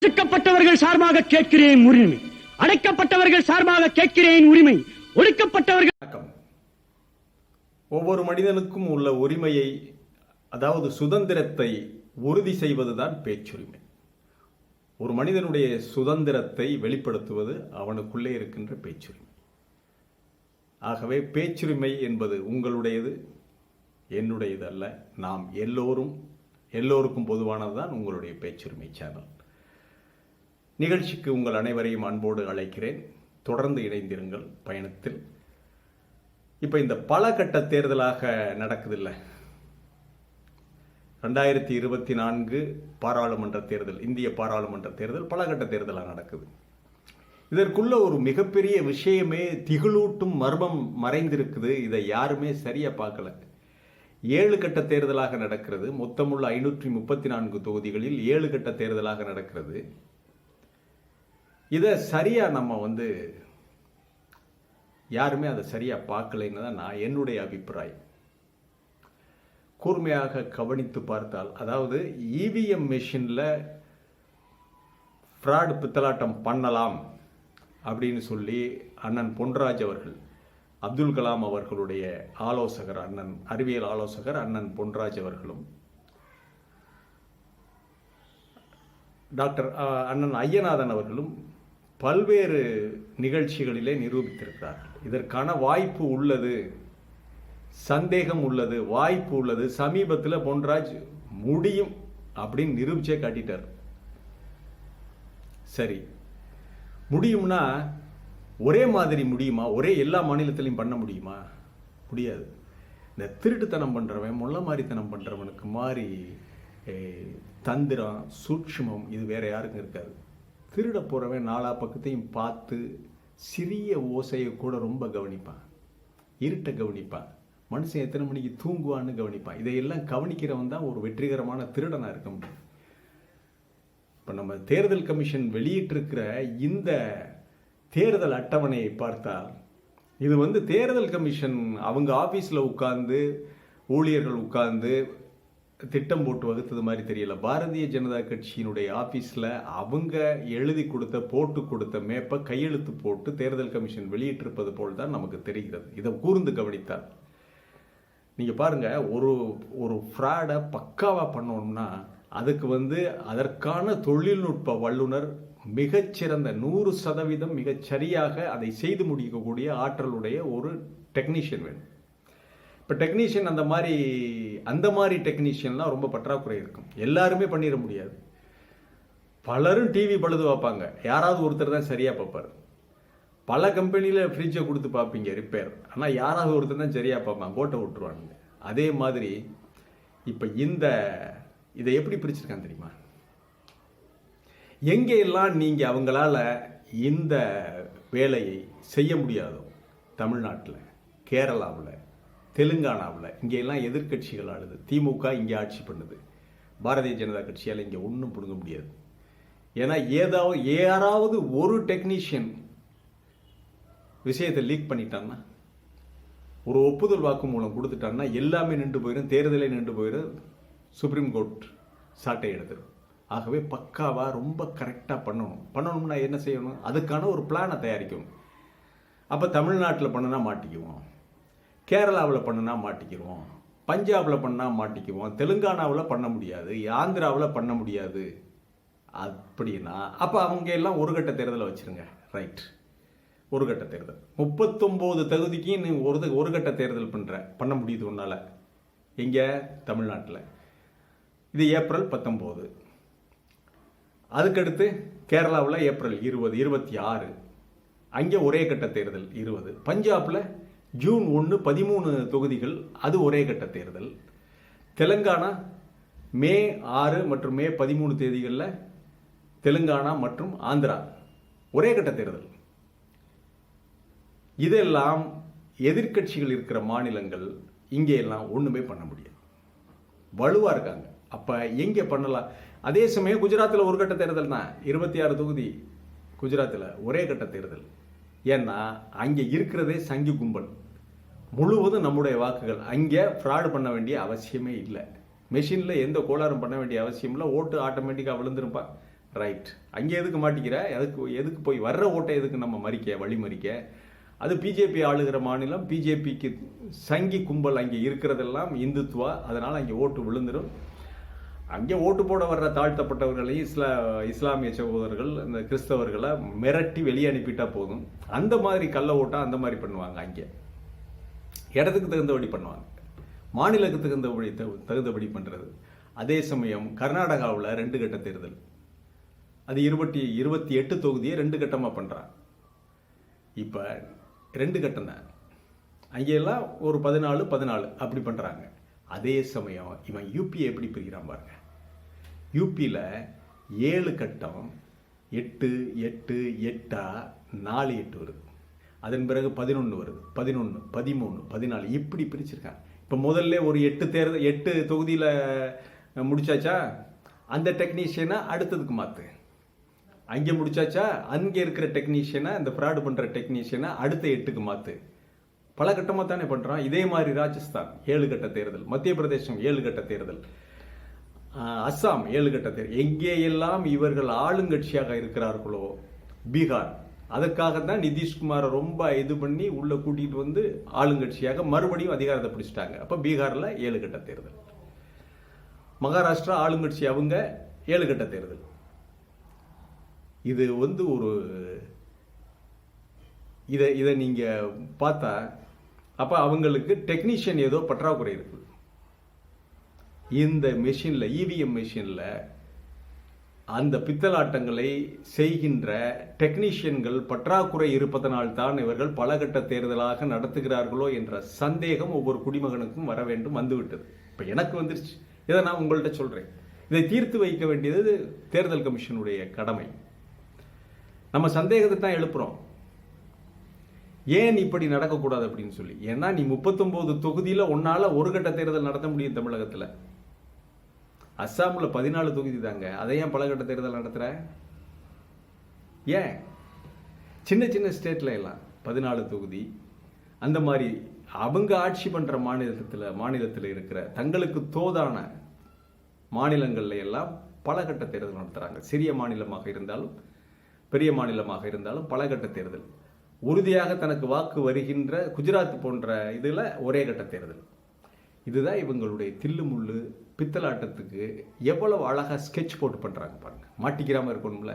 ஒடுக்கப்பட்டவர்கள் சார்பாக கேட்கிறேன் உரிமை, அடைக்கப்பட்டவர்கள் சார்பாக கேட்கிறேன் உரிமை, ஒடுக்கப்பட்டவர்கள். வணக்கம். ஒவ்வொரு மனிதனுக்கும் உள்ள உரிமையை, அதாவது சுதந்திரத்தை உறுதி செய்வதுதான் பேச்சுரிமை. ஒரு மனிதனுடைய சுதந்திரத்தை வெளிப்படுத்துவது அவனுக்குள்ளே இருக்கின்ற பேச்சுரிமை. ஆகவே பேச்சுரிமை என்பது உங்களுடையது, என்னுடையது அல்ல. நாம் எல்லோருக்கும் பொதுவானதுதான் உங்களுடைய பேச்சுரிமை சேனல். நிகழ்ச்சிக்கு உங்கள் அனைவரையும் அன்போடு அழைக்கிறேன். தொடர்ந்து இணைந்திருங்கள் பயணத்தில். இப்போ இந்த பல கட்ட தேர்தலாக நடக்குதில்ல, 2024 பாராளுமன்ற தேர்தல், இந்திய பாராளுமன்ற தேர்தல் பல கட்ட தேர்தலாக நடக்குது. இதற்குள்ள ஒரு மிகப்பெரிய விஷயமே, திகிலூட்டும் மர்மம் மறைந்திருக்குது. இதை யாருமே சரியா பார்க்கல. 7 கட்ட தேர்தலாக நடக்கிறது. மொத்தமுள்ள 534 தொகுதிகளில் 7 கட்ட தேர்தலாக நடக்கிறது. இதை சரியா நம்ம யாருமே அதை சரியா பார்க்கலைன்னு தான் என்னுடைய அபிப்பிராயம். கூர்மையாக கவனித்து பார்த்தால், அதாவது இவிஎம் மெஷின்ல ஃப்ராட் பித்தலாட்டம் பண்ணலாம் அப்படின்னு சொல்லி அண்ணன் பொன்ராஜ் அவர்கள், அப்துல் கலாம் அவர்களுடைய ஆலோசகர், அறிவியல் ஆலோசகர் அண்ணன் பொன்ராஜ் அவர்களும், டாக்டர் அண்ணன் ஐயநாதன் அவர்களும் பல்வேறு நிகழ்ச்சிகளிலே நிரூபித்திருக்கிறார்கள். இதற்கான வாய்ப்பு உள்ளது, சந்தேகம் உள்ளது, வாய்ப்பு உள்ளது. சமீபத்தில் பொன்ராஜ் முடியும் அப்படின்னு நிரூபிச்சே காட்டிட்டார். சரி, முடியும்னா ஒரே மாதிரி முடியுமா? ஒரே எல்லா மாநிலத்திலையும் பண்ண முடியுமா? முடியாது. இந்த திருட்டுத்தனம் பண்றவன், முள்ள மாதிரித்தனம் பண்றவனுக்கு மாதிரி தந்திரம், சூட்சுமம் இது வேற யாருக்கும் இருக்காது. திருட போறவன் நாலா பக்கத்தையும் பார்த்து சிறிய ஓசையை கூட ரொம்ப கவனிப்பான், இருட்டை கவனிப்பான், மனுஷன் எத்தனை மணிக்கு தூங்குவான்னு கவனிப்பான். இதையெல்லாம் கவனிக்கிறவன் தான் ஒரு வெற்றிகரமான திருடனா இருக்க முடியும். இப்போ நம்ம தேர்தல் கமிஷன் வெளியிட்டிருக்கிற இந்த தேர்தல் அட்டவணையை பார்த்தால், இது தேர்தல் கமிஷன் அவங்க ஆஃபீஸில் உட்கார்ந்து ஊழியர்கள் உட்கார்ந்து திட்டம் போட்டு வகுத்தது மாதிரி தெரியல. பாரதிய ஜனதா கட்சியினுடைய ஆஃபீஸில் அவங்க எழுதி போட்டு கொடுத்த மேப்பை கையெழுத்து போட்டு தேர்தல் கமிஷன் வெளியிட்டிருப்பது போல் தான் நமக்கு தெரிகிறது. இதை கூர்ந்து கவனித்தால் நீங்கள் பாருங்க, ஒரு ஃப்ராடை பக்காவாக பண்ணணும்னா அதுக்கு அதற்கான தொழில்நுட்ப வல்லுனர், மிகச்சிறந்த 100% மிகச்சரியாக அதை செய்து முடிக்கக்கூடிய ஆற்றலுடைய ஒரு டெக்னீஷியன் வேணும். இப்போ டெக்னீஷியன் அந்த மாதிரி டெக்னீஷியன்லாம் ரொம்ப பற்றாக்குறை இருக்கும். எல்லாருமே பண்ணிட முடியாது. பலரும் டிவி பழுது பார்ப்பாங்க, யாராவது ஒருத்தர் தான் சரியாக பார்ப்பார். பல கம்பெனியில் ஃப்ரிட்ஜை கொடுத்து பார்ப்பீங்க ரிப்பேர், ஆனால் யாராவது ஒருத்தர் தான் சரியாக பார்ப்பாங்க, கோட்டை விட்டுருவானுங்க. அதே மாதிரி இப்போ இதை எப்படி பிரிச்சிருக்காங்க தெரியுமா? எங்கெல்லாம் நீங்கள் அவங்களால இந்த வேலையை செய்ய முடியாதோ, தமிழ்நாட்டில், கேரளாவில், தெலுங்கானாவில், இங்கெல்லாம் எதிர்கட்சிகள் ஆளுது. திமுக இங்கே ஆட்சி பண்ணுது, பாரதிய ஜனதா கட்சியால் இங்கே ஒன்றும் பிடுங்க முடியாது. ஏன்னா யாராவது ஒரு டெக்னீஷியன் விஷயத்தை லீக் பண்ணிட்டான்னா, ஒரு ஒப்புதல் வாக்கு மூலம் கொடுத்துட்டான்னா எல்லாமே நின்று போயிடும், தேர்தலே நின்று போயிடும், சுப்ரீம் கோர்ட் சாட்டை எடுத்துடும். ஆகவே பக்காவாக ரொம்ப கரெக்டாக பண்ணணும்னா என்ன செய்யணும்? அதுக்கான ஒரு பிளானை தயாரிக்கணும். அப்போ தமிழ்நாட்டில் பண்ணுனா மாட்டிக்குவோம், கேரளாவில் பண்ணுனா மாட்டிக்குவோம், பஞ்சாபில் பண்ணால் மாட்டிக்குவோம், தெலுங்கானாவில் பண்ண முடியாது, ஆந்திராவில் பண்ண முடியாது. அப்படின்னா அப்போ அவங்க எல்லாம் ஒரு கட்ட தேர்தலை வச்சுருங்க. ரைட், ஒரு கட்ட தேர்தல் 39 தொகுதிக்கு நீ ஒரு கட்ட தேர்தல் பண்ண முடியுது உன்னால். எங்கே? தமிழ்நாட்டில். இது ஏப்ரல் 19. அதுக்கடுத்து கேரளாவில் ஏப்ரல் 20, 26 அங்கே ஒரே கட்ட தேர்தல் 20. பஞ்சாபில் ஜூன் 1 13 தொகுதிகள், அது ஒரே கட்ட தேர்தல். தெலுங்கானா மே 6 மற்றும் மே 13 தேதிகளில் தெலுங்கானா மற்றும் ஆந்திரா ஒரே கட்ட தேர்தல். இதெல்லாம் எதிர்கட்சிகள் இருக்கிற மாநிலங்கள். இங்கே எல்லாம் ஒண்ணுமே பண்ண முடியாது, வலுவா இருக்காங்க. அப்ப எங்க பண்ணலாம்? அதே சமயம் குஜராத்தில் ஒரு கட்ட தேர்தல் தான், 26 தொகுதி குஜராத்தில் ஒரே கட்ட தேர்தல். ஏன்னா அங்கே இருக்கிறதே சங்கி கும்பல், முழுவதும் நம்முடைய வாக்குகள். அங்கே ஃப்ராடு பண்ண வேண்டிய அவசியமே இல்லை, மெஷினில் எந்த கோளாறும் பண்ண வேண்டிய அவசியம் இல்லை. ஓட்டு ஆட்டோமேட்டிக்காக விழுந்துருப்பா, ரைட், அங்கே எதுக்கு மாட்டிக்கிற, எதுக்கு போய் வர்ற ஓட்டை எதுக்கு நம்ம வழி மறிக்க? அது பிஜேபி ஆளுகிற மாநிலம், பிஜேபிக்கு சங்கி கும்பல் அங்கே இருக்கிறதெல்லாம் இந்துத்துவா, அதனால் அங்கே ஓட்டு விழுந்துடும். அங்கே ஓட்டு போட வர்ற தாழ்த்தப்பட்டவர்களையும் இஸ்லாமிய சகோதரர்கள், இந்த கிறிஸ்தவர்களை மிரட்டி வெளியே அனுப்பிட்டா போதும். அந்த மாதிரி கள்ள ஓட்டா அந்த மாதிரி பண்ணுவாங்க. அங்கே இடத்துக்கு தகுந்தபடி பண்ணுவாங்க, மாநிலத்துக்கு தகுந்தபடி பண்ணுறது. அதே சமயம் கர்நாடகாவில் 2 கட்ட தேர்தல், அது 28 தொகுதியை 2 கட்டமாக பண்ணுறான். இப்போ 2 கட்டம் தான், அங்கெல்லாம் ஒரு 14 அப்படி பண்ணுறாங்க. அதே சமயம் இவன் யூபியை எப்படி பிரிக்கிறான் பாருங்க. யூபியில் 7 கட்டம் 8 8 8 4 8 வருது. அதன் பிறகு 11 வருது, 11 13 14 இப்படி பிரிச்சிருக்காங்க. இப்போ முதல்ல ஒரு 8 தொகுதியில் முடிச்சாச்சா, அந்த டெக்னீஷியனை அடுத்ததுக்கு மாற்று. அங்கே முடிச்சாச்சா, அங்கே இருக்கிற டெக்னீஷியனை, அந்த ஃப்ராடு பண்ணுற டெக்னீஷியனை அடுத்த 8க்கு மாற்று. பல கட்டமாக தானே பண்ணுறான். இதே மாதிரி ராஜஸ்தான் 7 கட்ட தேர்தல், மத்திய பிரதேசம் 7 கட்ட தேர்தல், அஸ்ஸாம் 7 கட்ட தேர்தல். எங்கேயெல்லாம் இவர்கள் ஆளுங்கட்சியாக இருக்கிறார்களோ, பீகார், அதற்காக தான் நிதிஷ்குமாரை ரொம்ப இது பண்ணி உள்ள கூட்டிகிட்டு வந்து ஆளுங்கட்சியாக மறுபடியும் அதிகாரத்தை பிடிச்சிட்டாங்க. அப்போ பீகாரில் 7 கட்ட தேர்தல். மகாராஷ்டிரா ஆளுங்கட்சி அவங்க 7 கட்ட தேர்தல். இது ஒரு இதை நீங்கள் பார்த்தா, அப்போ அவங்களுக்கு டெக்னீஷியன் ஏதோ பற்றாக்குறை இருக்குது. இந்த மெஷினில், இவிஎம் மெஷினில் அந்த பித்தலாட்டங்களை செய்கின்ற டெக்னீஷியன்கள் பற்றாக்குறை இருப்பதனால்தான் இவர்கள் பல கட்ட தேர்தலாக நடத்துகிறார்களோ என்ற சந்தேகம் ஒவ்வொரு குடிமகனுக்கும் வர வேண்டும், வந்துவிட்டது. இப்போ எனக்கு வந்துருச்சு. இதை நான் உங்கள்கிட்ட சொல்கிறேன். இதை தீர்த்து வைக்க வேண்டியது தேர்தல் கமிஷனுடைய கடமை. நம்ம சந்தேகத்தை தான் எழுப்புறோம், ஏன் இப்படி நடக்கக்கூடாது அப்படின்னு சொல்லி. ஏன்னா நீ 39 தொகுதியில் உன்னால ஒரு கட்ட தேர்தல் நடத்த முடியும் தமிழகத்தில். அஸ்ஸாமில் 14 தொகுதி தாங்க, அதை ஏன் பல கட்ட தேர்தல் நடத்துகிற? ஏன் சின்ன சின்ன ஸ்டேட்ல எல்லாம் 14 தொகுதி அந்த மாதிரி அவங்க ஆட்சி பண்ணுற மாநிலத்தில் இருக்கிற தங்களுக்கு தோதான மாநிலங்கள்ல எல்லாம் பல கட்ட தேர்தல் நடத்துகிறாங்க. சிறிய மாநிலமாக இருந்தாலும் பெரிய மாநிலமாக இருந்தாலும் பல கட்ட தேர்தல். உறுதியாக தனக்கு வாக்கு வருகின்ற குஜராத் போன்ற இதில் ஒரே கட்ட தேர்தல். இதுதான் இவங்களுடைய தில்லுமுள்ளு பித்தலாட்டத்துக்கு எவ்வளவு அழகாக ஸ்கெட்ச் போட்டு பண்ணுறாங்க பாருங்க. மாட்டிக்கிறாமல் இருக்கணும்ல,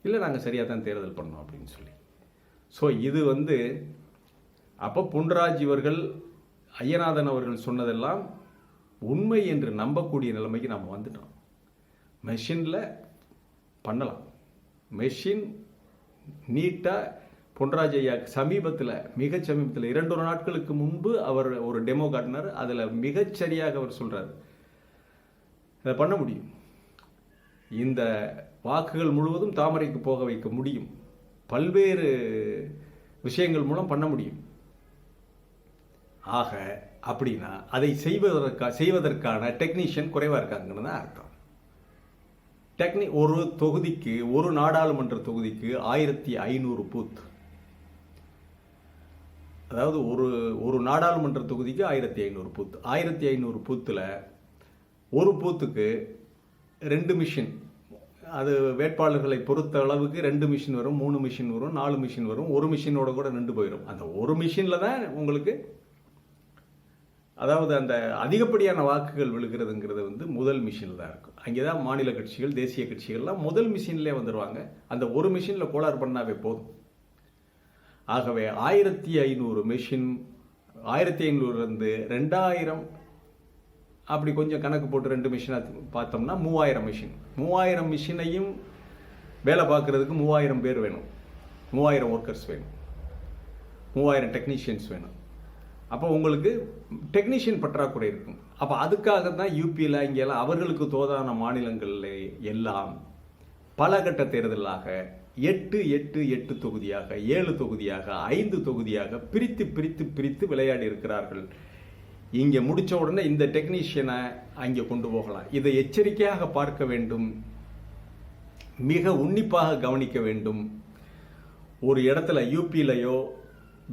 இல்லை நாங்கள் சரியாக தான் தேர்தல் பண்ணோம் அப்படின்னு சொல்லி. ஸோ இது அப்போ பொன்ராஜ் இவர்கள், ஐயநாதன் அவர்கள் சொன்னதெல்லாம் உண்மை என்று நம்பக்கூடிய நிலைமைக்கு நாம் வந்துட்டோம். மெஷினில் பண்ணலாம், மெஷின் நீட்டாக. பொன்ராஜ் ஐயா மிகச் சமீபத்தில் 2 நாட்களுக்கு முன்பு அவர் ஒரு டெமோ காட்டினார். அதில் மிகச்சரியாக அவர் சொல்கிறார், அதை பண்ண முடியும். இந்த வாக்குகள் முழுவதும் தாமரைக்கு போக வைக்க முடியும், பல்வேறு விஷயங்கள் மூலம் பண்ண முடியும். ஆக அப்படின்னா அதை செய்வதற்கான டெக்னீஷியன் குறைவாக இருக்காங்கன்னு தான் அர்த்தம். ஒரு தொகுதிக்கு, ஒரு நாடாளுமன்ற தொகுதிக்கு 1500 பூத். அதாவது ஒரு நாடாளுமன்ற தொகுதிக்கு 1500 பூத். 1500 பூத்தில் ஒரு பூத்துக்கு 2 மிஷின். அது வேட்பாளர்களை பொறுத்த அளவுக்கு 2 மிஷின் வரும், 3 மிஷின் வரும், 4 மிஷின் வரும். ஒரு மிஷினோட கூட நின்று போயிடும். அந்த ஒரு மிஷினில் தான் உங்களுக்கு, அதாவது அந்த அதிகப்படியான வாக்குகள் விழுகிறதுங்கிறது முதல் மிஷினில் தான் இருக்கும். அங்கே தான் மாநில கட்சிகள், தேசிய கட்சிகள்லாம் முதல் மிஷின்லேயே வந்துடுவாங்க. அந்த ஒரு மிஷினில் கோளாறு பண்ணாவே போதும். ஆகவே 1500 மிஷின், 1500 2000 அப்படி கொஞ்சம் கணக்கு போட்டு 2 மிஷினாக பார்த்தோம்னா 3000 மிஷின். 3000 மிஷினையும் வேலை பார்க்கறதுக்கு 3000 பேர் வேணும், 3000 ஒர்க்கர்ஸ் வேணும், 3000 டெக்னீஷியன்ஸ் வேணும். அப்போ உங்களுக்கு டெக்னீஷியன் பற்றாக்குறை இருக்கும். அப்போ அதுக்காக தான் யூபியில் இங்கெல்லாம் அவர்களுக்கு தோதான மாநிலங்களில் எல்லாம் பல கட்ட தேர்தலாக 8 தொகுதியாக, 7 தொகுதியாக, 5 தொகுதியாக பிரித்து விளையாடி இருக்கிறார்கள். இங்கே முடிச்ச உடனே இந்த டெக்னீஷியனை அங்கே கொண்டு போகலாம். இதை எச்சரிக்கையாக பார்க்க வேண்டும், மிக உன்னிப்பாக கவனிக்க வேண்டும். ஒரு இடத்துல யூபியிலையோ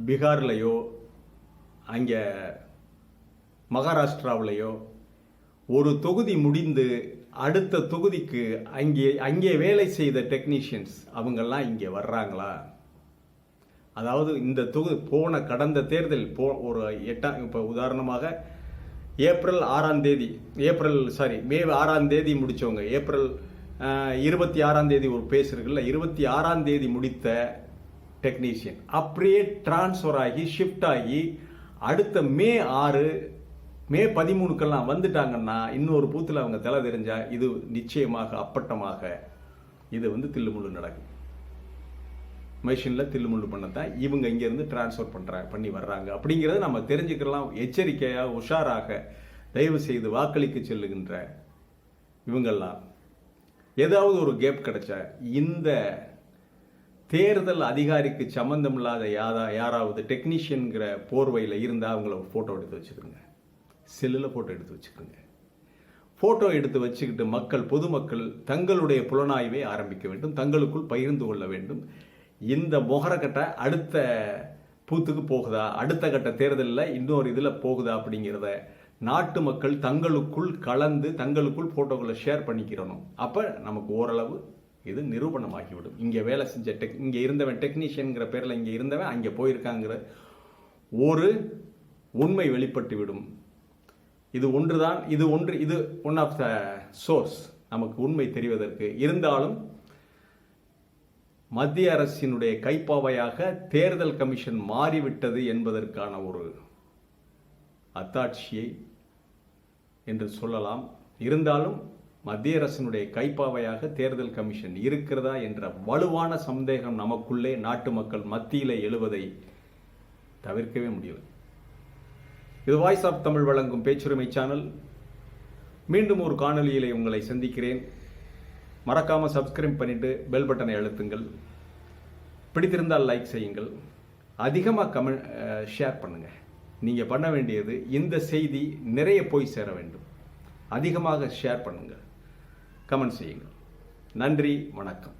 பீகார்லையோ அங்கே மகாராஷ்டிராவிலையோ ஒரு தொகுதி முடிந்து அடுத்த தொகுதிக்கு அங்கே வேலை செய்த டெக்னீஷியன்ஸ் அவங்கெல்லாம் இங்கே வர்றாங்களா? அதாவது இந்த தொகுதி கடந்த தேர்தல் ஒரு இப்போ உதாரணமாக மே 6ஆம் தேதி முடித்தவங்க, ஏப்ரல் 26ஆம் தேதி ஒரு பேசுறீங்கல்ல, 26ஆம் தேதி முடித்த டெக்னீஷியன் அப்படியே டிரான்ஸ்ஃபர் ஆகி ஷிஃப்ட் ஆகி அடுத்த மே 13க்கெல்லாம் வந்துட்டாங்கன்னா இன்னொரு பூத்தில் அவங்க தலை தெரிஞ்சா இது நிச்சயமாக அப்பட்டமாக இது தில்லுமுள்ளு நடக்கும். மெஷினில் தில்லுமுள்ளு பண்ணத்தான் இவங்க இங்கேருந்து டிரான்ஸ்ஃபர் பண்ணி வர்றாங்க அப்படிங்கிறத நம்ம தெரிஞ்சுக்கலாம். எச்சரிக்கையாக உஷாராக தயவு செய்து வாக்களிக்க செல்லுகின்ற இவங்கெல்லாம் ஏதாவது ஒரு கேப் கிடைச்சா இந்த தேர்தல் அதிகாரிக்கு சம்பந்தம் இல்லாத யாராவது டெக்னீஷியன்கிற போர்வையில் இருந்தால் அவங்கள ஃபோட்டோ எடுத்து வச்சுக்கோங்க, செல்லில் ஃபோட்டோ எடுத்து வச்சுக்கோங்க. ஃபோட்டோ எடுத்து வச்சுக்கிட்டு பொதுமக்கள் தங்களுடைய புலனாய்வை ஆரம்பிக்க வேண்டும், தங்களுக்குள் பகிர்ந்து கொள்ள வேண்டும். இந்த மொகரக்கட்டை அடுத்த பூத்துக்கு போகுதா, அடுத்த கட்ட தேர்தலில் இன்னொரு இதில் போகுதா அப்படிங்கிறத நாட்டு மக்கள் தங்களுக்குள் கலந்து தங்களுக்குள் ஃபோட்டோக்களை ஷேர் பண்ணிக்கிறணும். அப்போ நமக்கு ஓரளவு இது நிரூபணமாகிவிடும். இங்கே வேலை செஞ்ச இங்கே இருந்தவன் டெக்னீஷியன்கிற பேரில் இங்கே இருந்தவன் அங்கே போயிருக்காங்கிற ஒரு உண்மை வெளிப்பட்டு விடும். இது ஒன் ஆஃப் த சோர்ஸ் நமக்கு உண்மை தெரிவதற்கு. இருந்தாலும் மத்திய அரசினுடைய கைப்பாவையாக தேர்தல் கமிஷன் மாறிவிட்டது என்பதற்கான ஒரு அத்தாட்சியை என்று சொல்லலாம். இருந்தாலும் மத்திய அரசினுடைய கைப்பாவையாக தேர்தல் கமிஷன் இருக்கிறதா என்ற வலுவான சந்தேகம் நமக்குள்ளே நாட்டு மக்கள் மத்தியிலே எழுவதை தவிர்க்கவே முடியல. இது வாய்ஸ் ஆஃப் தமிழ் வழங்கும் பேச்சுரிமை சேனல். மீண்டும் ஒரு காணொலியிலே உங்களை சந்திக்கிறேன். மறக்காமல் சப்ஸ்கிரைப் பண்ணிட்டு பெல் பட்டனை அழுத்துங்கள். பிடித்திருந்தால் லைக் செய்யுங்கள். அதிகமாக ஷேர் பண்ணுங்கள். நீங்கள் பண்ண வேண்டியது இந்த செய்தி நிறைய போய் சேர வேண்டும். அதிகமாக ஷேர் பண்ணுங்கள், கமெண்ட் செய்யுங்கள். நன்றி, வணக்கம்.